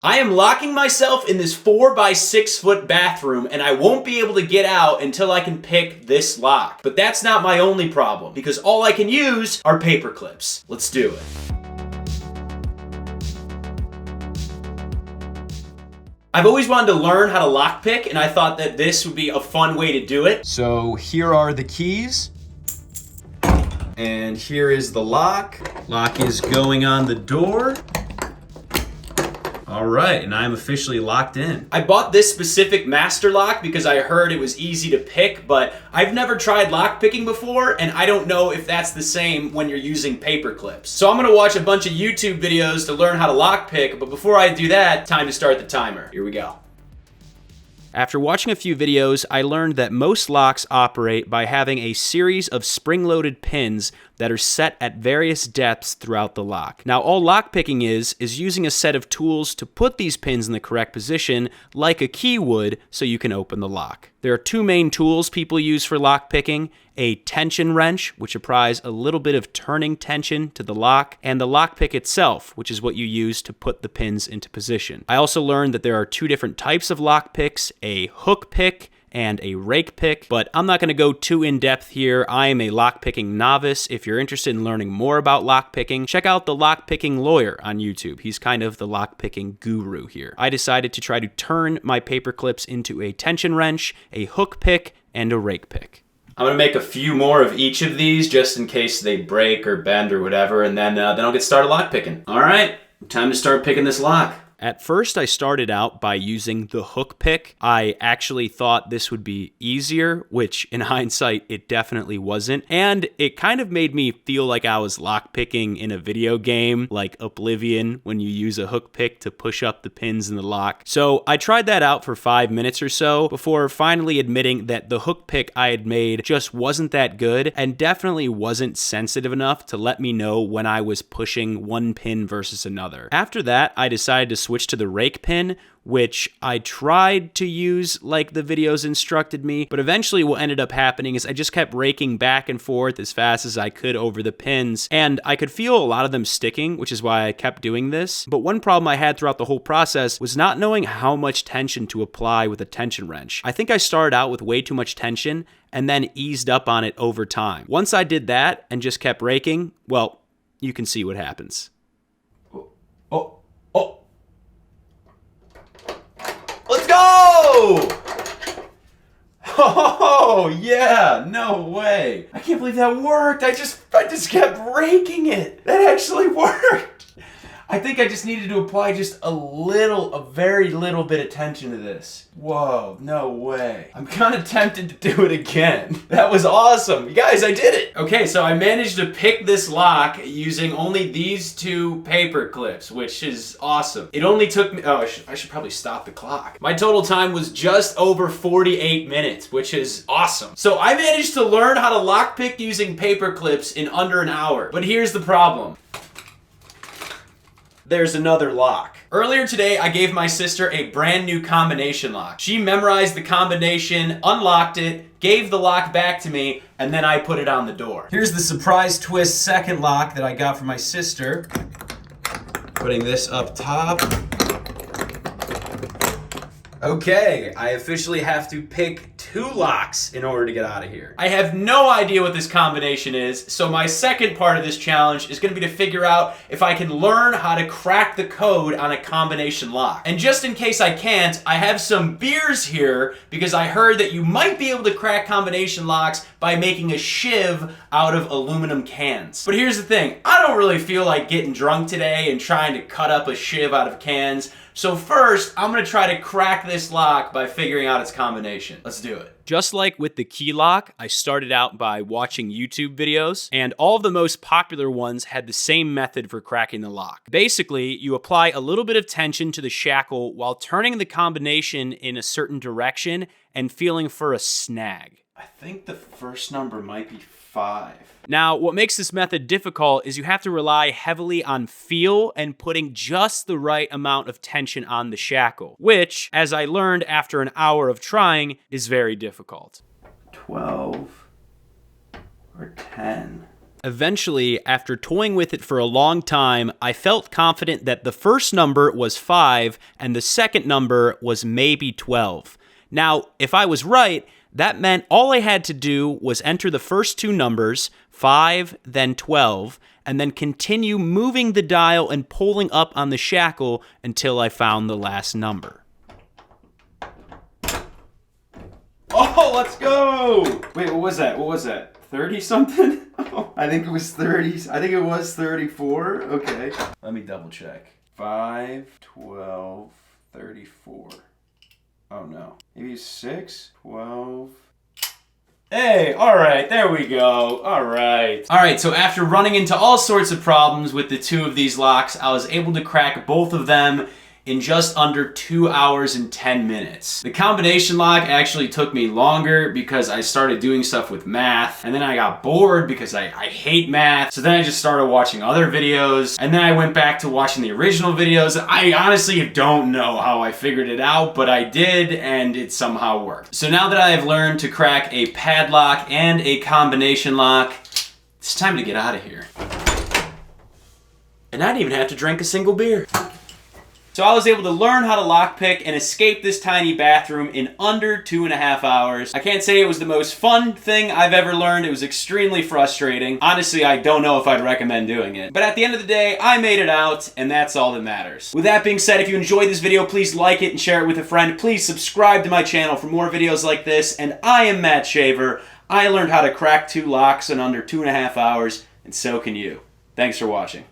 I am locking myself in this 4x6-foot bathroom and I won't be able to get out until I can pick this lock. But that's not my only problem because all I can use are paper clips. Let's do it. I've always wanted to learn how to lockpick and I thought that this would be a fun way to do it. So here are the keys. And here is the lock. Lock is going on the door. All right, and I'm officially locked in. I bought this specific master lock because I heard it was easy to pick, but I've never tried lock picking before, and I don't know if that's the same when you're using paper clips. So I'm gonna watch a bunch of YouTube videos to learn how to lock pick, but before I do that, time to start the timer. Here we go. After watching a few videos, I learned that most locks operate by having a series of spring-loaded pins that are set at various depths throughout the lock. Now, all lockpicking is using a set of tools to put these pins in the correct position, like a key would, so you can open the lock. There are two main tools people use for lockpicking: a tension wrench, which applies a little bit of turning tension to the lock, and the lockpick itself, which is what you use to put the pins into position. I also learned that there are two different types of lockpicks: a hook pick and a rake pick, but I'm not gonna go too in-depth here. I am a lockpicking novice. If you're interested in learning more about lockpicking, check out the Lockpicking Lawyer on YouTube. He's kind of the lockpicking guru here. I decided to try to turn my paper clips into a tension wrench, a hook pick, and a rake pick. I'm gonna make a few more of each of these just in case they break or bend or whatever, and then I'll get started lockpicking. All right, time to start picking this lock. At first, I started out by using the hook pick. I actually thought this would be easier, which in hindsight, it definitely wasn't. And it kind of made me feel like I was lockpicking in a video game, like Oblivion, when you use a hook pick to push up the pins in the lock. So I tried that out for 5 minutes or so before finally admitting that the hook pick I had made just wasn't that good and definitely wasn't sensitive enough to let me know when I was pushing one pin versus another. After that, I decided to switch to the rake pin, which I tried to use like the videos instructed me, but eventually what ended up happening is I just kept raking back and forth as fast as I could over the pins, and I could feel a lot of them sticking, which is why I kept doing this. But one problem I had throughout the whole process was not knowing how much tension to apply with a tension wrench. I think I started out with way too much tension and then eased up on it over time. Once I did that and just kept raking, well, you can see what happens. Oh. Let's go! Oh, yeah, no way. I can't believe that worked. I just kept raking it. That actually worked. I think I just needed to apply just a very little bit of tension to this. Whoa, no way. I'm kind of tempted to do it again. That was awesome. You guys, I did it. Okay, so I managed to pick this lock using only these two paper clips, which is awesome. It only took me, I should probably stop the clock. My total time was just over 48 minutes, which is awesome. So I managed to learn how to lockpick using paper clips in under an hour. But here's the problem. There's another lock. Earlier today, I gave my sister a brand new combination lock. She memorized the combination, unlocked it, gave the lock back to me, and then I put it on the door. Here's the surprise twist second lock that I got from my sister. Putting this up top. Okay, I officially have to pick 2 locks in order to get out of here. I have no idea what this combination is, so my second part of this challenge is gonna be to figure out if I can learn how to crack the code on a combination lock. And just in case I can't, I have some beers here because I heard that you might be able to crack combination locks by making a shiv out of aluminum cans. But here's the thing, I don't really feel like getting drunk today and trying to cut up a shiv out of cans. So first, I'm gonna try to crack this lock by figuring out its combination. Let's do it. Just like with the key lock, I started out by watching YouTube videos, and all of the most popular ones had the same method for cracking the lock. Basically, you apply a little bit of tension to the shackle while turning the combination in a certain direction and feeling for a snag. I think the first number might be 5. Now, what makes this method difficult is you have to rely heavily on feel and putting just the right amount of tension on the shackle, which, as I learned after an hour of trying, is very difficult. 12 or 10. Eventually, after toying with it for a long time, I felt confident that the first number was 5 and the second number was maybe 12. Now, if I was right, that meant all I had to do was enter the first two numbers, 5, then 12, and then continue moving the dial and pulling up on the shackle until I found the last number. Oh, let's go! Wait, what was that? 30 something? Oh, I think it was 30. I think it was 34. Okay. Let me double check. 5, 12, 34. Oh no. Maybe 6, 12. Hey, alright, there we go. Alright, so after running into all sorts of problems with the two of these locks, I was able to crack both of them in just under 2 hours and 10 minutes. The combination lock actually took me longer because I started doing stuff with math, and then I got bored because I hate math, so then I just started watching other videos, and then I went back to watching the original videos. I honestly don't know how I figured it out, but I did, and it somehow worked. So now that I have learned to crack a padlock and a combination lock, it's time to get out of here. And I didn't even have to drink a single beer. So I was able to learn how to lockpick and escape this tiny bathroom in under 2.5 hours. I can't say it was the most fun thing I've ever learned. It was extremely frustrating. Honestly, I don't know if I'd recommend doing it. But at the end of the day, I made it out, and that's all that matters. With that being said, if you enjoyed this video, please like it and share it with a friend. Please subscribe to my channel for more videos like this. And I am Matt Shaver. I learned how to crack 2 locks in under 2.5 hours, and so can you. Thanks for watching.